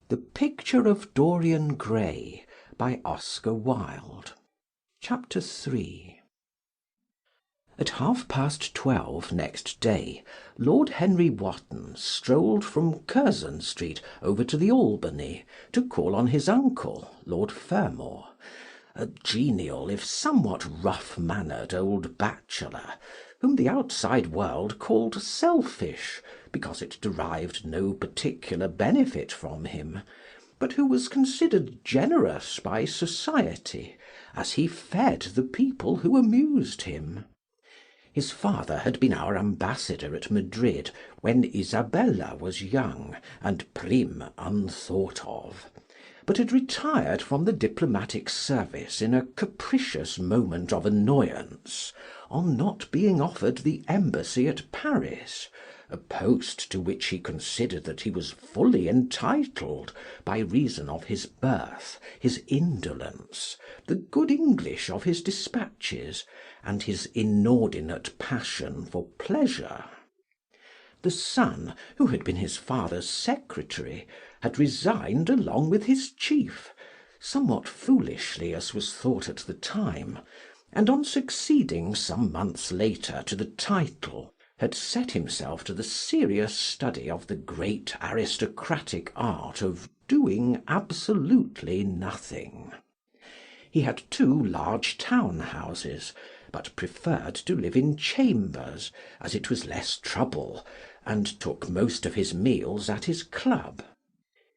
The Picture of Dorian Gray by Oscar Wilde. Chapter 3. At 12:30 next day, Lord Henry Wotton strolled from Curzon Street over to the Albany to call on his uncle, Lord Fermor, a genial if somewhat rough-mannered old bachelor, whom the outside world called selfish because it derived no particular benefit from him, but who was considered generous by society, as he fed the people who amused him. His father had been our ambassador at Madrid when Isabella was young and Prim unthought of, but had retired from the diplomatic service in a capricious moment of annoyance, on not being offered the embassy at Paris, a post to which he considered that he was fully entitled by reason of his birth, his indolence, the good English of his dispatches, and his inordinate passion for pleasure. The son, who had been his father's secretary, had resigned along with his chief, somewhat foolishly as was thought at the time, and on succeeding some months later to the title, had set himself to the serious study of the great aristocratic art of doing absolutely nothing. He had 2 large town houses, but preferred to live in chambers, as it was less trouble, and took most of his meals at his club.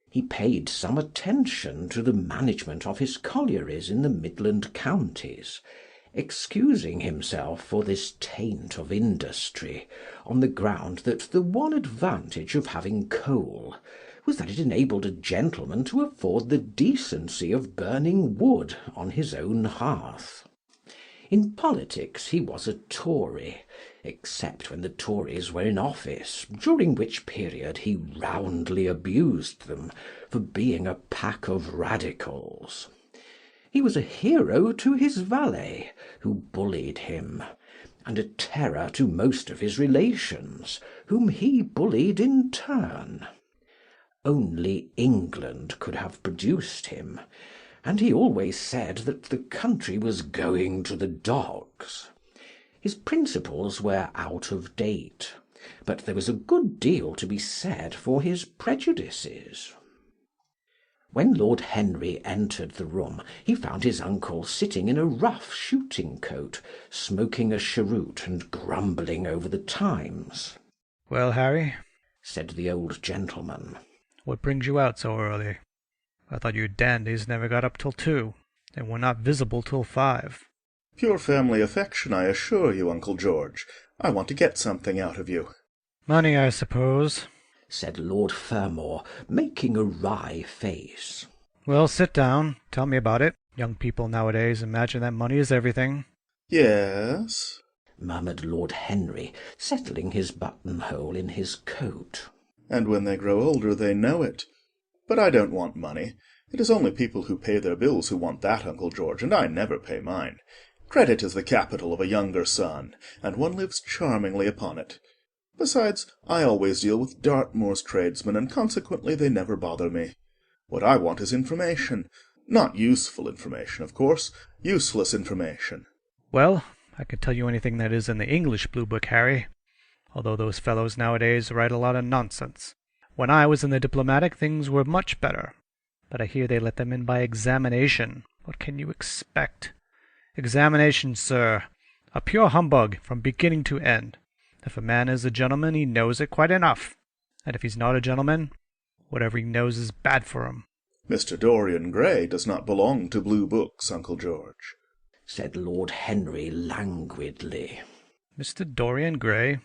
He paid some attention to the management of his collieries in the Midland counties, excusing himself for this taint of industry on the ground that the one advantage of having coal was that it enabled a gentleman to afford the decency of burning wood on his own hearth. In politics he was a Tory, except when the Tories were in office, during which period he roundly abused them for being a pack of radicals. He was a hero to his valet, who bullied him, and a terror to most of his relations, whom he bullied in turn. Only England could have produced him, and he always said that the country was going to the dogs. His principles were out of date, but there was a good deal to be said for his prejudices. When Lord Henry entered the room, he found his uncle sitting in a rough shooting coat, smoking a cheroot and grumbling over the Times. "Well, Harry," said the old gentleman, "what brings you out so early? I thought you dandies never got up till 2, and were not visible till 5. Pure family affection, I assure you, Uncle George. I want to get something out of you." "Money, I suppose," said Lord Fermor, making a wry face. "Well, sit down. Tell me about it. Young people nowadays imagine that money is everything." "Yes," murmured Lord Henry, settling his buttonhole in his coat. "and when they grow older they know it. But I don't want money. It is only people who pay their bills who want that, Uncle George, and I never pay mine. Credit is the capital of a younger son, and one lives charmingly upon it. Besides, I always deal with Dartmoor's tradesmen, and consequently they never bother me. What I want is information. Not useful information, of course. Useless information." "Well, I can tell you anything that is in the English Blue Book, Harry, although those fellows nowadays write a lot of nonsense. When I was in the diplomatic, things were much better. But I hear they let them in by examination. What can you expect? Examination, sir. A pure humbug from beginning to end. If a man is a gentleman, he knows it quite enough. And if he's not a gentleman, whatever he knows is bad for him." "Mr. Dorian Gray does not belong to blue books, Uncle George," said Lord Henry languidly. "Mr. Dorian Gray?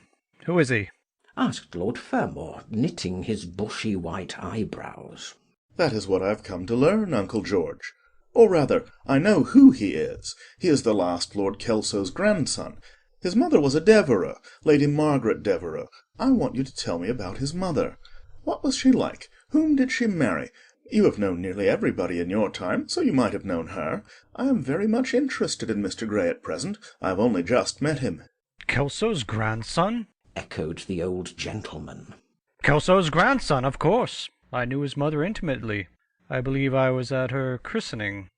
Who is he?" asked Lord Fermor, knitting his bushy white eyebrows. "That is what I've come to learn, Uncle George. Or rather, I know who he is. He is the last Lord Kelso's grandson. His mother was a Devereux, Lady Margaret Devereux. I want you to tell me about his mother. What was she like? Whom did she marry? You have known nearly everybody in your time, so you might have known her. I am very much interested in Mr. Gray at present. I have only just met him." "Kelso's grandson?" echoed the old gentleman. "Kelso's grandson, of course. I knew his mother intimately. I believe I was at her christening.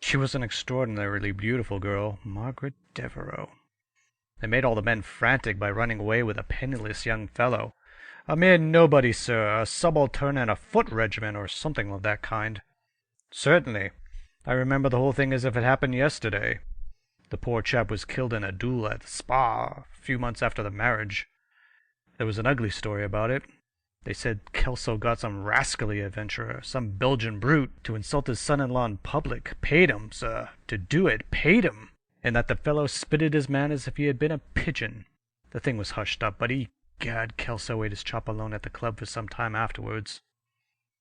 She was an extraordinarily beautiful girl, Margaret Devereux. They made all the men frantic by running away with a penniless young fellow. A mere nobody, sir, a subaltern in a foot regiment or something of that kind. Certainly. I remember the whole thing as if it happened yesterday. The poor chap was killed in a duel at Spa a few months after the marriage. There was an ugly story about it. They said Kelso got some rascally adventurer, some Belgian brute, to insult his son-in-law in public. Paid him, sir, to do it. Paid him. And that the fellow spitted his man as if he had been a pigeon. The thing was hushed up, but Gad, Kelso ate his chop alone at the club for some time afterwards.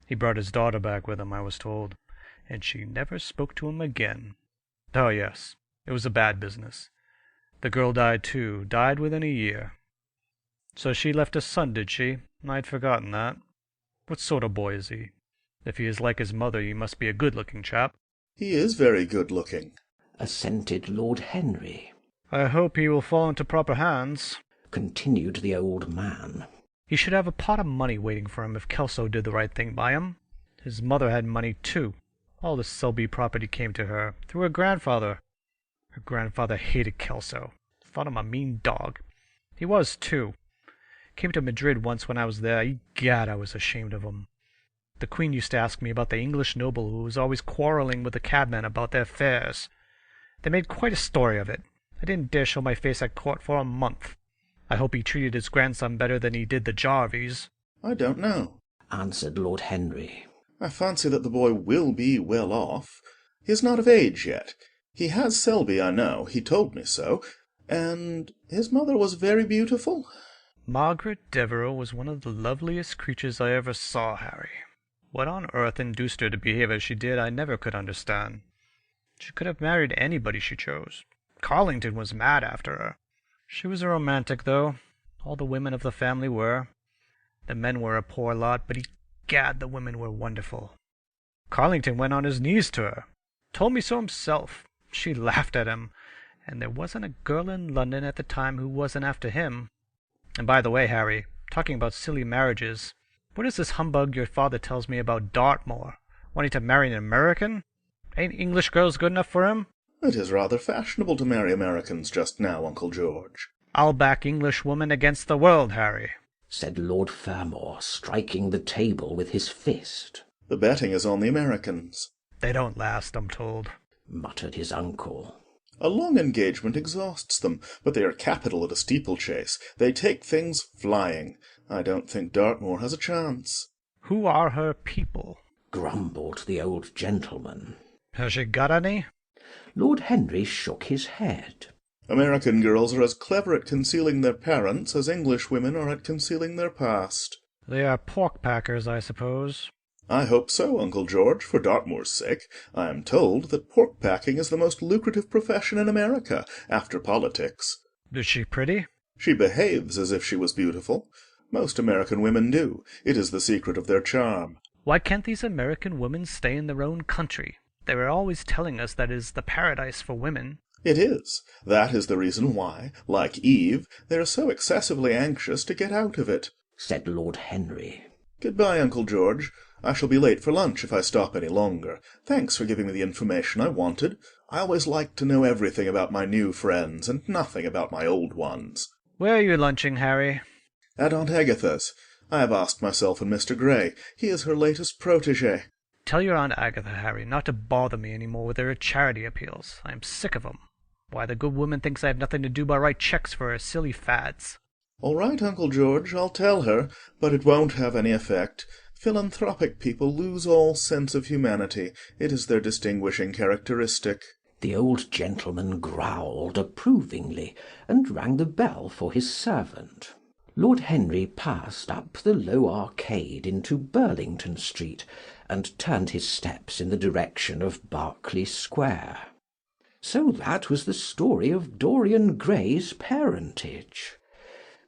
He brought his daughter back with him, I was told, and she never spoke to him again. Oh, yes, it was a bad business. The girl died, too, died within a year. So she left a son, did she? I'd forgotten that. What sort of boy is he? If he is like his mother, he must be a good-looking chap. He is very good-looking, assented Lord Henry. I hope he will fall into proper hands, continued the old man. He should have a pot of money waiting for him if Kelso did the right thing by him. His mother had money, too. All the Selby property came to her, through her grandfather. Her grandfather hated Kelso, thought him a mean dog. He was, too. Came to Madrid once when I was there. Egad, I was ashamed of him. The Queen used to ask me about the English noble who was always quarrelling with the cabmen about their fares. They made quite a story of it. I didn't dare show my face at court for a month. I hope he treated his grandson better than he did the Jarvies. I don't know, answered Lord Henry. I fancy that the boy will be well off. He is not of age yet. He has Selby, I know. He told me so. And his mother was very beautiful? Margaret Devereux was one of the loveliest creatures I ever saw, Harry. What on earth induced her to behave as she did, I never could understand. She could have married anybody she chose. Carlington was mad after her. She was a romantic, though. All the women of the family were. The men were a poor lot, but egad, the women were wonderful. Carlington went on his knees to her. Told me so himself. She laughed at him. And there wasn't a girl in London at the time who wasn't after him. And by the way, Harry, talking about silly marriages, what is this humbug your father tells me about Dartmoor? Wanting to marry an American? Ain't English girls good enough for him? It is rather fashionable to marry Americans just now, Uncle George. I'll back English women against the world, Harry, said Lord Fermor, striking the table with his fist. The betting is on the Americans. They don't last, I'm told, muttered his uncle. A long engagement exhausts them, but they are capital at a steeplechase. They take things flying. I don't think Dartmoor has a chance. Who are her people? Grumbled the old gentleman. Has she got any? Lord Henry shook his head. American girls are as clever at concealing their parents as English women are at concealing their past. They are pork-packers, I suppose. I hope so, Uncle George, for Dartmoor's sake. I am told that pork-packing is the most lucrative profession in America, after politics. Is she pretty? She behaves as if she was beautiful. Most American women do. It is the secret of their charm. Why can't these American women stay in their own country? They were always telling us that it is the paradise for women. It is. That is the reason why, like Eve, they are so excessively anxious to get out of it, said Lord Henry. Goodbye, Uncle George. I shall be late for lunch if I stop any longer. Thanks for giving me the information I wanted. I always like to know everything about my new friends, and nothing about my old ones. Where are you lunching, Harry? At Aunt Agatha's. I have asked myself and Mr. Gray. He is her latest protégé. Tell your Aunt Agatha, Harry, not to bother me any more with her charity appeals. I am sick of them. Why, the good woman thinks I have nothing to do but write checks for her silly fads. All right, Uncle George, I'll tell her, but it won't have any effect. Philanthropic people lose all sense of humanity. It is their distinguishing characteristic. The old gentleman growled approvingly, and rang the bell for his servant. Lord Henry passed up the low arcade into Burlington Street, and turned his steps in the direction of Berkeley Square. So that was the story of Dorian Gray's parentage.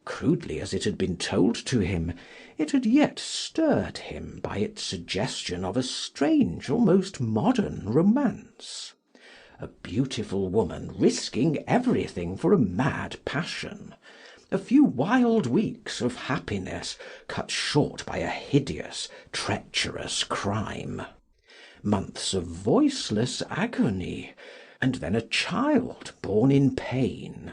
Crudely as it had been told to him, it had yet stirred him by its suggestion of a strange, almost modern romance. A beautiful woman risking everything for a mad passion, a few wild weeks of happiness cut short by a hideous, treacherous crime, months of voiceless agony, and then a child born in pain,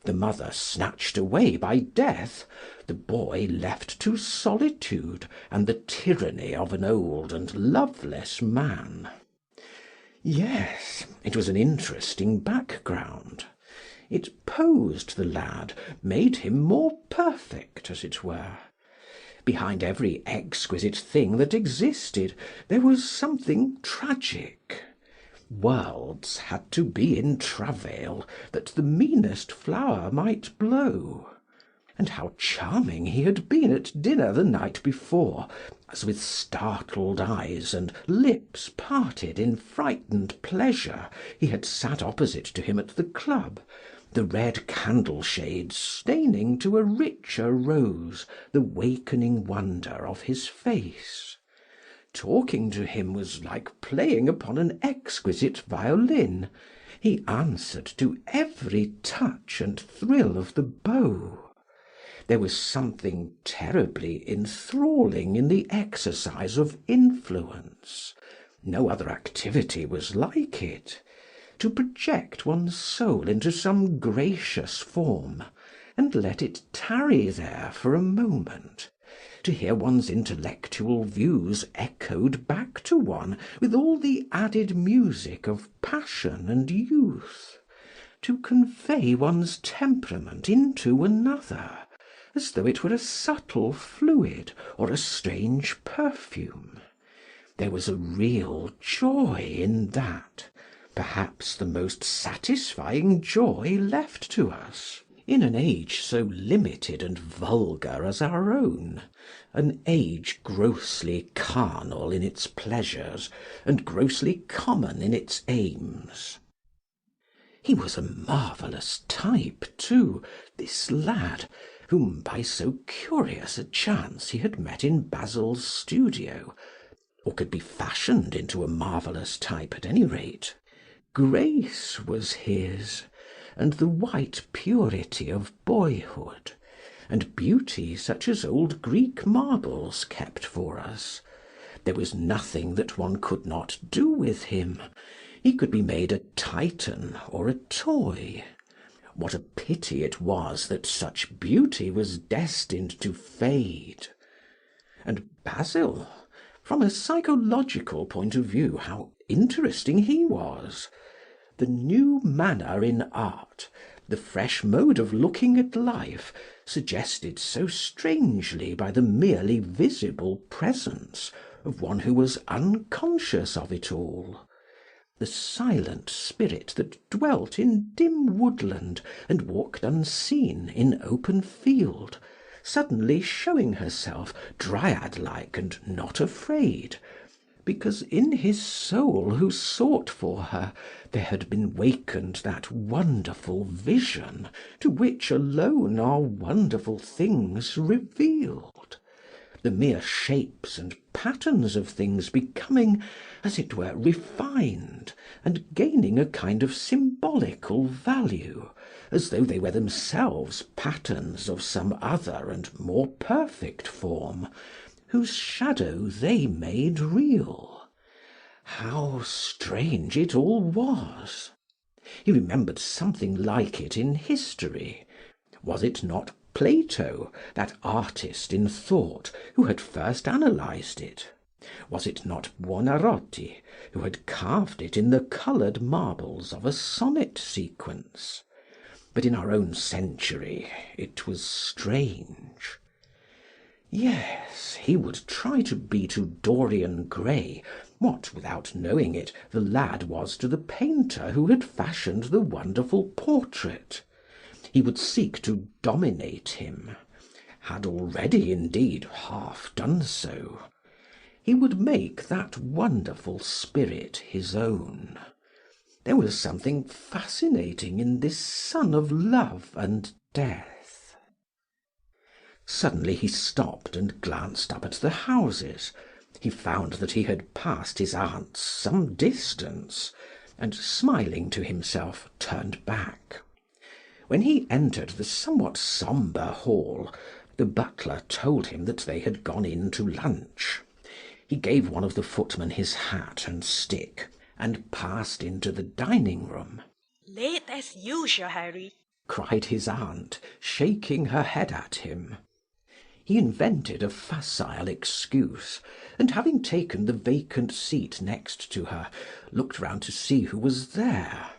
the mother snatched away by death, the boy left to solitude and the tyranny of an old and loveless man. Yes, it was an interesting background. It posed the lad, made him more perfect, as it were. Behind every exquisite thing that existed there was something tragic. Worlds had to be in travail that the meanest flower might blow. And how charming he had been at dinner the night before, as with startled eyes and lips parted in frightened pleasure he had sat opposite to him at the club, the red candle-shades staining to a richer rose the wakening wonder of his face. Talking to him was like playing upon an exquisite violin. He answered to every touch and thrill of the bow. There was something terribly enthralling in the exercise of influence. No other activity was like it. To project one's soul into some gracious form, and let it tarry there for a moment, to hear one's intellectual views echoed back to one with all the added music of passion and youth, to convey one's temperament into another, as though it were a subtle fluid or a strange perfume. There was a real joy in that, perhaps the most satisfying joy left to us, in an age so limited and vulgar as our own, an age grossly carnal in its pleasures, and grossly common in its aims. He was a marvellous type, too, this lad, whom by so curious a chance he had met in Basil's studio, or could be fashioned into a marvellous type at any rate. Grace was his, and the white purity of boyhood, and beauty such as old Greek marbles kept for us. There was nothing that one could not do with him. He could be made a Titan or a toy. What a pity it was that such beauty was destined to fade. And Basil, from a psychological point of view, how interesting he was! The new manner in art, the fresh mode of looking at life, suggested so strangely by the merely visible presence of one who was unconscious of it all. The silent spirit that dwelt in dim woodland and walked unseen in open field, suddenly showing herself dryad-like and not afraid, because in his soul who sought for her there had been wakened that wonderful vision to which alone are wonderful things revealed, the mere shapes and patterns of things becoming, as it were, refined, and gaining a kind of symbolical value, as though they were themselves patterns of some other and more perfect form, whose shadow they made real. How strange it all was! He remembered something like it in history. Was it not Plato, that artist in thought, who had first analysed it? Was it not Buonarroti, who had carved it in the coloured marbles of a sonnet sequence? But in our own century it was strange. Yes, he would try to be to Dorian Gray what, without knowing it, the lad was to the painter who had fashioned the wonderful portrait. He would seek to dominate him, had already indeed half done so. He would make that wonderful spirit his own. There was something fascinating in this son of love and death. Suddenly he stopped and glanced up at the houses. He found that he had passed his aunt's some distance, and smiling to himself, turned back. When he entered the somewhat sombre hall, the butler told him that they had gone in to lunch. He gave one of the footmen his hat and stick, and passed into the dining-room. "Late as usual, Harry," cried his aunt, shaking her head at him. He invented a facile excuse, and having taken the vacant seat next to her, looked round to see who was there.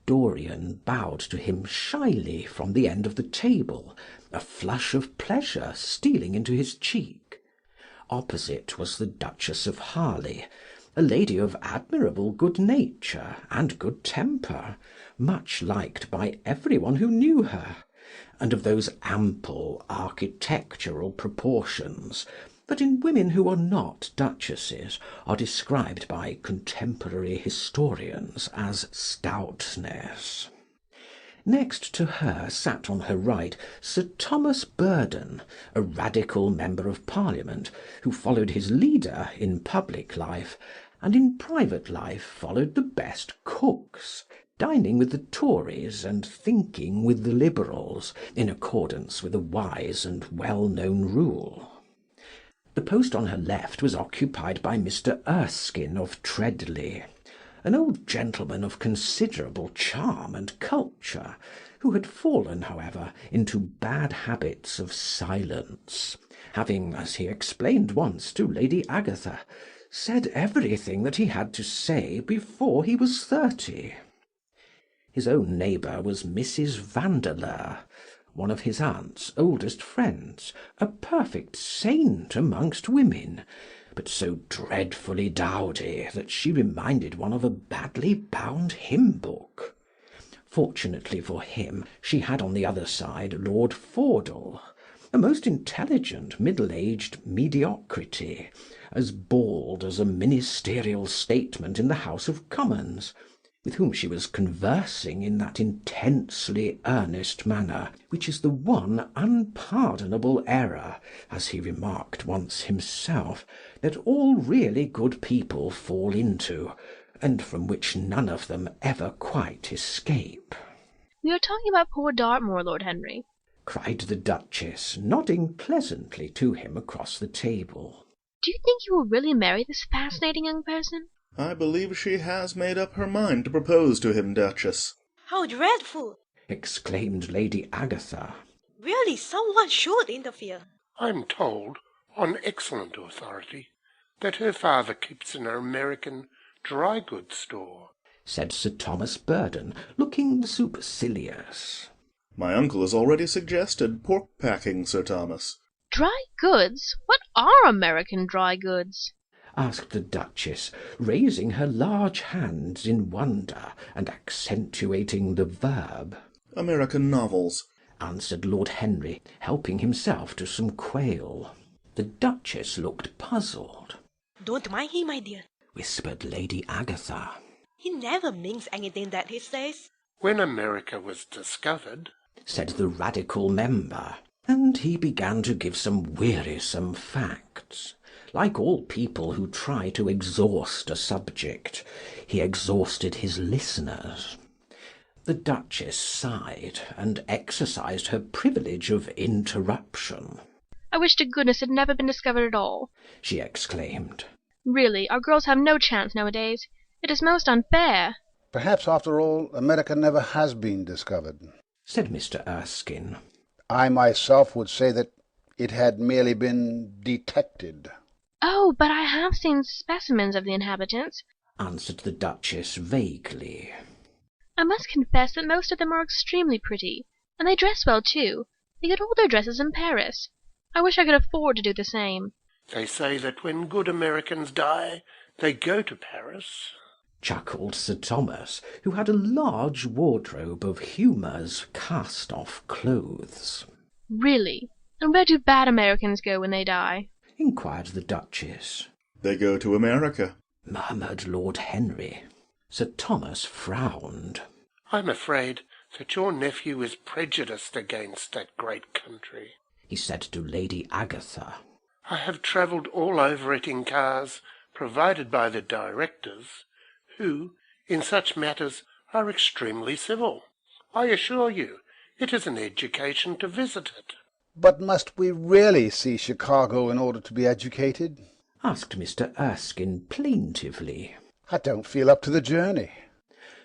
Dorian bowed to him shyly from the end of the table, a flush of pleasure stealing into his cheek. Opposite was the Duchess of Harley, a lady of admirable good nature and good temper, much liked by everyone who knew her, and of those ample architectural proportions that in women who are not duchesses are described by contemporary historians as stoutness. Next to her sat on her right Sir Thomas Burdon, a Radical Member of Parliament, who followed his leader in public life, and in private life followed the best cooks, dining with the Tories and thinking with the Liberals, in accordance with a wise and well-known rule. The post on her left was occupied by Mr. Erskine of Treadley, an old gentleman of considerable charm and culture, who had fallen, however, into bad habits of silence, having, as he explained once to Lady Agatha, said everything that he had to say before he was 30. His own neighbour was Mrs. Vandeleur, one of his aunt's oldest friends, a perfect saint amongst women, but so dreadfully dowdy that she reminded one of a badly bound hymn-book. Fortunately for him, she had on the other side Lord Fordle, a most intelligent middle-aged mediocrity, as bald as a ministerial statement in the House of Commons, with whom she was conversing in that intensely earnest manner which is the one unpardonable error, as he remarked once himself, that all really good people fall into, and from which none of them ever quite escape. "We are talking about poor Dartmoor, Lord Henry," cried the Duchess, nodding pleasantly to him across the table. "Do you think you will really marry this fascinating young person?" I believe she has made up her mind to propose to him, Duchess. "How dreadful! exclaimed Lady Agatha. Really, someone should interfere." I'm told, on excellent authority, that her father keeps an American dry goods store," said Sir Thomas Burdon, looking supercilious. My uncle has already suggested pork-packing, Sir Thomas. "Dry goods? What are American dry goods?" asked the Duchess, raising her large hands in wonder and accentuating the verb. American novels, answered Lord Henry, helping himself to some quail. The Duchess looked puzzled. "Don't mind him, my dear. Whispered Lady Agatha. He never means anything that he says." "When America was discovered," said the Radical Member, and he began to give some wearisome facts. Like all people who try to exhaust a subject, he exhausted his listeners. The Duchess sighed, and exercised her privilege of interruption. "I wish to goodness it had never been discovered at all," she exclaimed. "Really, our girls have no chance nowadays. It is most unfair." Perhaps, after all, America never has been discovered, said Mr. Erskine. I myself would say that it had merely been detected. "Oh, but I have seen specimens of the inhabitants," answered the Duchess vaguely. "I must confess that most of them are extremely pretty, and they dress well too. They get all their dresses in Paris. I wish I could afford to do the same." "they say that when good Americans die, they go to Paris," chuckled Sir Thomas, who had a large wardrobe of Humour's cast-off clothes. "Really? And where do bad Americans go when they die?" inquired the Duchess. They go to America, murmured Lord Henry. Sir Thomas frowned. "I'm afraid that your nephew is prejudiced against that great country," he said to Lady Agatha. "I have travelled all over it in cars provided by the directors, who, in such matters, are extremely civil. I assure you, it is an education to visit it. But must we really see Chicago in order to be educated? Asked Mr. Erskine plaintively. I don't feel up to the journey.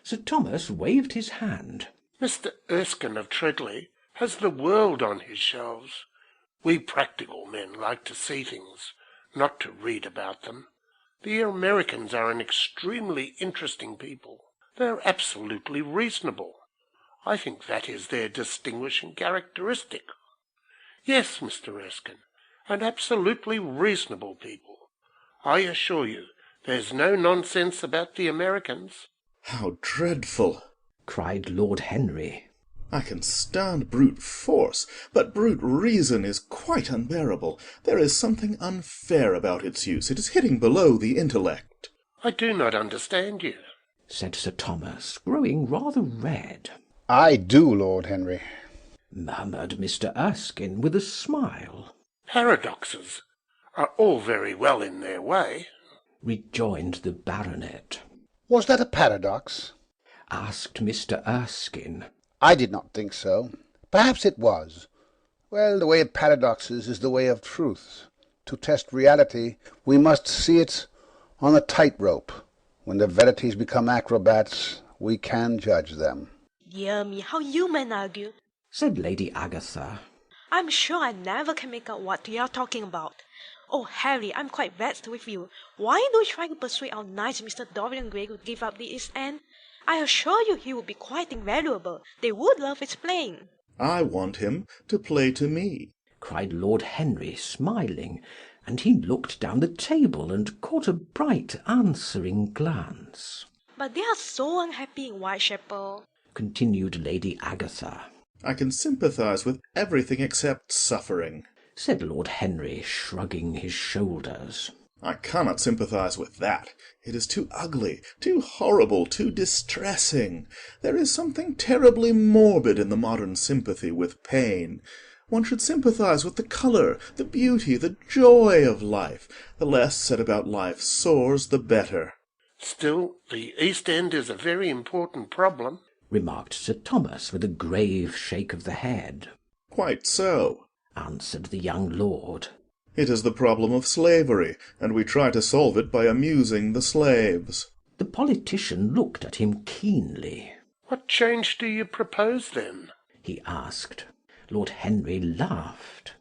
Sir Thomas waved his hand. Mr. Erskine of Treadley has the world on his shelves. We practical men like to see things, not to read about them. The Americans are an extremely interesting people. They're absolutely reasonable. I think that is their distinguishing characteristic. Yes, Mr. Erskine, an absolutely reasonable people. I assure you, there's no nonsense about the Americans. How dreadful! Cried Lord Henry. I can stand brute force, but brute reason is quite unbearable. There is something unfair about its use. It is hitting below the intellect. I do not understand you, said Sir Thomas, growing rather red. I do, Lord Henry, murmured Mr. Erskine with a smile. Paradoxes are all very well in their way, rejoined the baronet. Was that a paradox? Asked Mr. Erskine. I did not think so. Perhaps it was. Well, the way of paradoxes is the way of truth. To test reality, we must see it on a tightrope. When the verities become acrobats, we can judge them. Dear me, how you men argue. Said Lady Agatha. I'm sure I never can make out what you're talking about. Oh, Harry, I'm quite vexed with you. Why don't you try to persuade our nice Mr. Dorian Gray to give up the East End? I assure you he would be quite invaluable. They would love his playing. I want him to play to me, cried Lord Henry, smiling, and he looked down the table and caught a bright answering glance. But they are so unhappy in Whitechapel, continued Lady Agatha. I can sympathize with everything except suffering, said Lord Henry, shrugging his shoulders. I cannot sympathize with that. It is too ugly, too horrible, too distressing. There is something terribly morbid in the modern sympathy with pain. One should sympathize with the colour, the beauty, the joy of life. The less said about life's sores, the better. Still, the East End is a very important problem, remarked Sir Thomas with a grave shake of the head. Quite so, answered the young lord. It is the problem of slavery, and we try to solve it by amusing the slaves. The politician looked at him keenly. What change do you propose, then? He asked. Lord Henry laughed.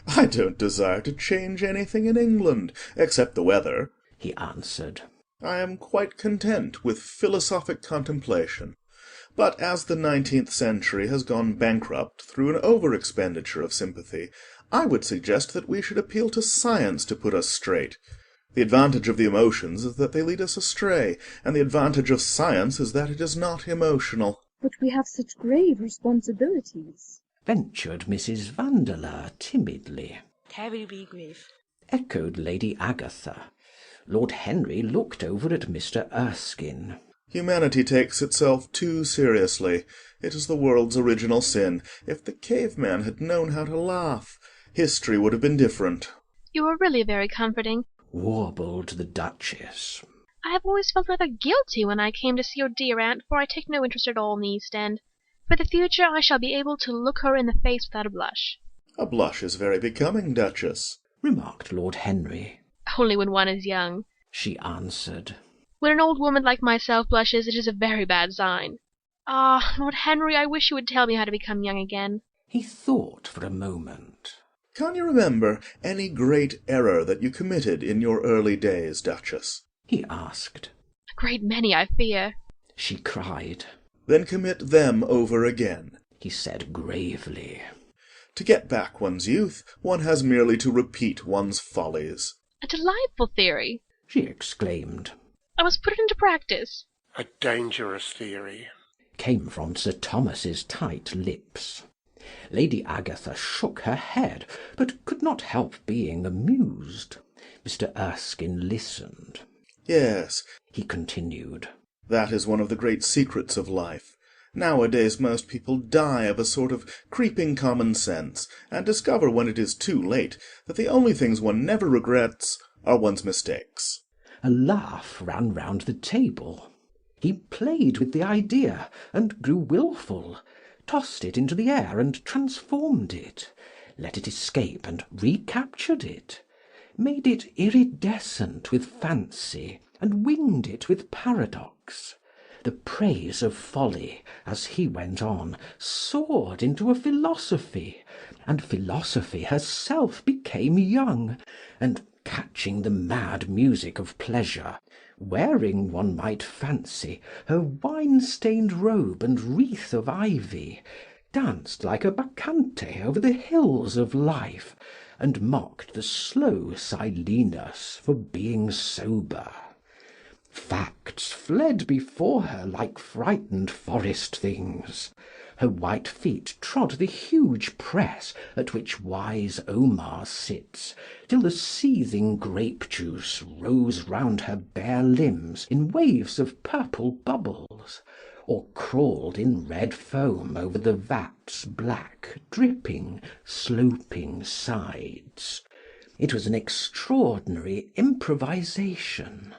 I don't desire to change anything in England, except the weather, he answered. I am quite content with philosophic contemplation. But as the 19th century has gone bankrupt through an over-expenditure of sympathy, I would suggest that we should appeal to science to put us straight. The advantage of the emotions is that they lead us astray, and the advantage of science is that it is not emotional. But we have such grave responsibilities, ventured Mrs. Vandeleur timidly. Terribly grave, echoed Lady Agatha. Lord Henry looked over at Mr. Erskine. Humanity takes itself too seriously. It is the world's original sin. If the caveman had known how to laugh, history would have been different. You are really very comforting, warbled the Duchess. I have always felt rather guilty when I came to see your dear aunt, for I take no interest at all in the East End. For the future I shall be able to look her in the face without a blush. A blush is very becoming, Duchess, remarked Lord Henry. Only when one is young, she answered. When an old woman like myself blushes, it is a very bad sign. Ah, Lord Henry, I wish you would tell me how to become young again. He thought for a moment. Can you remember any great error that you committed in your early days, Duchess? He asked. A great many, I fear, she cried. Then commit them over again, he said gravely. To get back one's youth, one has merely to repeat one's follies. A delightful theory, she exclaimed. I must put it into practice. A dangerous theory, came from Sir Thomas's tight lips. Lady Agatha shook her head, but could not help being amused. Mr. Erskine listened. Yes, he continued. That is one of the great secrets of life. Nowadays most people die of a sort of creeping common sense, and discover when it is too late that the only things one never regrets are one's mistakes. A laugh ran round the table. He played with the idea and grew wilful, tossed it into the air and transformed it, let it escape and recaptured it, made it iridescent with fancy and winged it with paradox. The praise of folly, as he went on, soared into a philosophy, and philosophy herself became young, and catching the mad music of pleasure, wearing, one might fancy, her wine-stained robe and wreath of ivy, danced like a bacchante over the hills of life, and mocked the slow Silenus for being sober. Facts fled before her like frightened forest things. Her white feet trod the huge press at which wise Omar sits, till the seething grape juice rose round her bare limbs in waves of purple bubbles, or crawled in red foam over the vat's black, dripping, sloping sides. It was an extraordinary improvisation.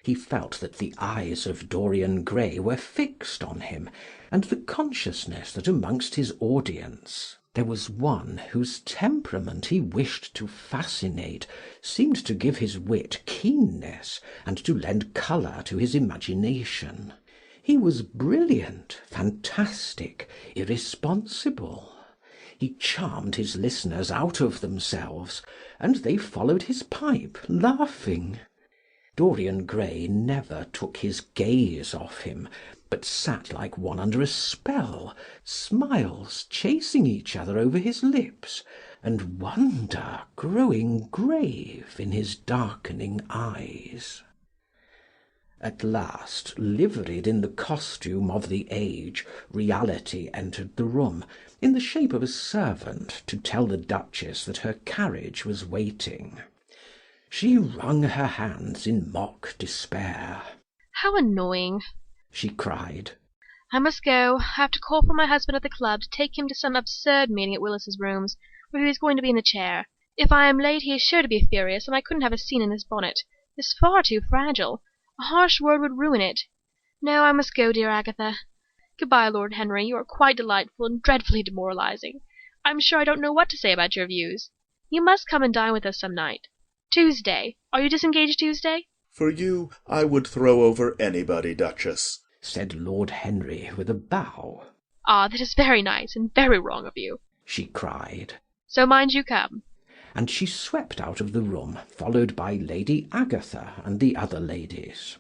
He felt that the eyes of Dorian Gray were fixed on him, and the consciousness that amongst his audience there was one whose temperament he wished to fascinate seemed to give his wit keenness and to lend colour to his imagination. He was brilliant, fantastic, irresponsible. He charmed his listeners out of themselves, and they followed his pipe, laughing. Dorian Gray never took his gaze off him, but sat like one under a spell, smiles chasing each other over his lips, and wonder growing grave in his darkening eyes. At last, liveried in the costume of the age, reality entered the room, in the shape of a servant, to tell the Duchess that her carriage was waiting. She wrung her hands in mock despair. How annoying, she cried. I must go. I have to call for my husband at the club to take him to some absurd meeting at Willis's rooms, where he is going to be in the chair. If I am late he is sure to be furious, and I couldn't have a scene in this bonnet. It is far too fragile. A harsh word would ruin it. No, I must go, dear Agatha. Good-bye, Lord Henry. You are quite delightful and dreadfully demoralizing. I'm sure I don't know what to say about your views. You must come and dine with us some night. Tuesday. Are you disengaged Tuesday? For you, I would throw over anybody, Duchess, said Lord Henry with a bow. Ah, that is very nice and very wrong of you, she cried. So mind you come. And she swept out of the room, followed by Lady Agatha and the other ladies.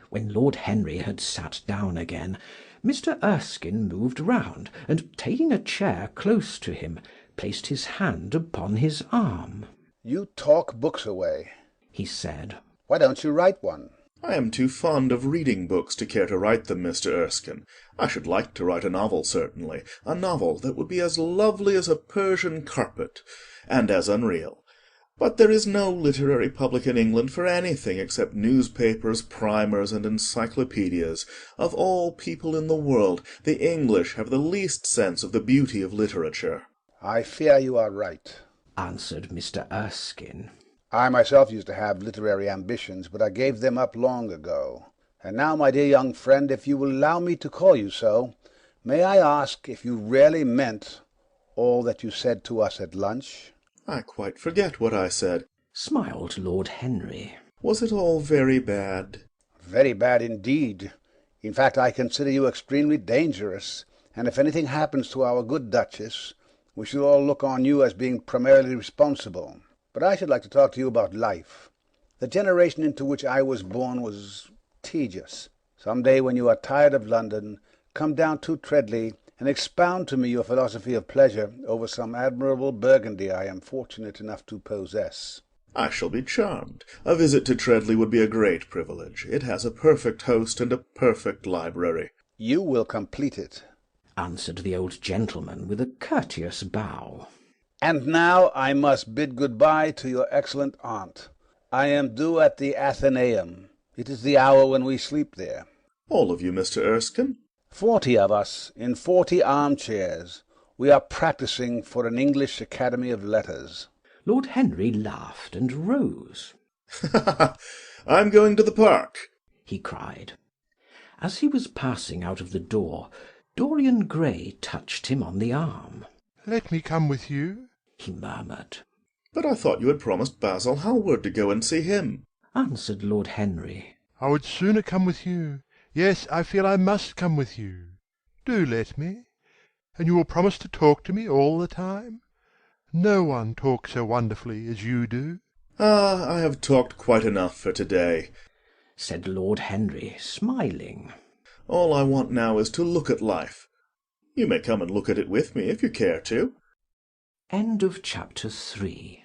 When Lord Henry had sat down again, Mr. Erskine moved round, and taking a chair close to him, placed his hand upon his arm. You talk books away, he said. Why don't you write one? I am too fond of reading books to care to write them, Mr. Erskine. I should like to write a novel, certainly, a novel that would be as lovely as a Persian carpet, and as unreal. But there is no literary public in England for anything except newspapers, primers, and encyclopedias. Of all people in the world, the English have the least sense of the beauty of literature. I fear you are right, answered Mr. Erskine. I myself used to have literary ambitions, but I gave them up long ago. And now, my dear young friend, if you will allow me to call you so, may I ask if you really meant all that you said to us at lunch? I quite forget what I said, smiled Lord Henry. Was it all very bad? Very bad indeed. In fact, I consider you extremely dangerous, and if anything happens to our good Duchess, we shall all look on you as being primarily responsible. But I should like to talk to you about life. The generation into which I was born was tedious. Some day when you are tired of London, come down to Treadley and expound to me your philosophy of pleasure over some admirable Burgundy I am fortunate enough to possess. I shall be charmed. A visit to Treadley would be a great privilege. It has a perfect host and a perfect library. You will complete it, answered the old gentleman with a courteous bow. And now I must bid good-bye to your excellent aunt. I am due at the Athenaeum. It is the hour when we sleep there. All of you, Mr. Erskine? 40 of us, in 40 armchairs. We are practising for an English Academy of Letters. Lord Henry laughed and rose. I'm going to the park, he cried. As he was passing out of the door, Dorian Gray touched him on the arm. "Let me come with you," he murmured. But I thought you had promised Basil Hallward to go and see him, answered Lord Henry. "I would sooner come with you. Yes, I feel I must come with you. Do let me. And you will promise to talk to me all the time? No one talks so wonderfully as you do." "Ah, I have talked quite enough for to-day," said Lord Henry, smiling. "All I want now is to look at life. You may come and look at it with me if you care to." End of chapter 3.